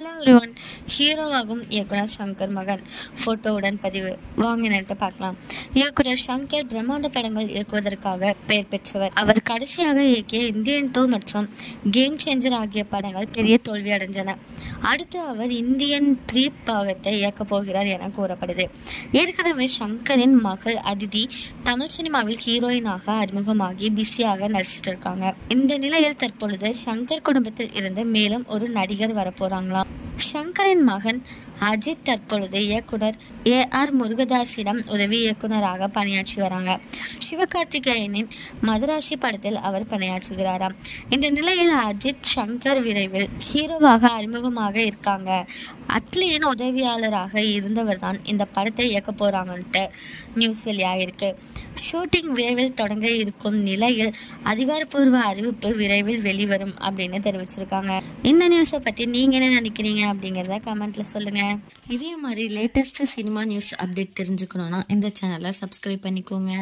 Hello everyone. ஹீரோவாகும் இயக்குனர் ஷங்கர் மகன் ஃபோட்டோவுடன் பதிவு வாங்கினட்டு பார்க்கலாம். இயக்குனர் ஷங்கர் பிரம்மாண்ட படங்கள் இயக்குவதற்காக பெயர் பெற்றவர். அவர் கடைசியாக இயக்கிய இந்தியன் 2 மற்றும் கேம் சேஞ்சர் ஆகிய படங்கள் பெரிய தோல்வி அடைஞ்சன. அடுத்து அவர் இந்தியன் 3 பாகத்தை இயக்கப் போகிறார் என கூறப்படுது. ஏற்கனவே ஷங்கரின் மகள் அதிதி தமிழ் சினிமாவில் ஹீரோயினாக அறிமுகமாகி பிஸியாக நடிச்சிட்டு இருக்காங்க. இந்த நிலையில் தற்பொழுது ஷங்கர் குடும்பத்தில் இருந்து மேலும் ஒரு நடிகர் வரப்போறாங்களாம். ஷங்கரின் மகன் அஜித் தற்பொழுது இயக்குனர் AR முருகதாஸிடம் உதவி இயக்குனராக பணியாற்றி வராங்க. சிவகார்த்திகேயனின் மதராசி படத்தில் அவர் பணியாற்றுகிறாராம். இந்த நிலையில் அஜித் ஷங்கர் விரைவில் ஹீரோவாக அறிமுகமாக இருக்காங்க. அட்லியின் உதவியாளராக இருந்தவர் தான் இந்த படத்தை இயக்க போறாங்கன்ட்டு நியூஸ் வெளியாகிருக்கு. ஷூட்டிங் விரைவில் தொடங்க இருக்கும் நிலையில் அதிகாரப்பூர்வ அறிவிப்பு விரைவில் வெளிவரும் அப்படின்னு தெரிவிச்சிருக்காங்க. இந்த நியூஸை பற்றி நீங்கள் என்ன நினைக்கிறீங்க அப்படிங்கிறத கமெண்ட்ல சொல்லுங்க. இதே மாதிரி லேட்டஸ்ட் சினிமா நியூஸ் அப்டேட் தெரிஞ்சுக்கணும்னா இந்த சேனலை சப்ஸ்கிரைப் பண்ணிக்கோங்க.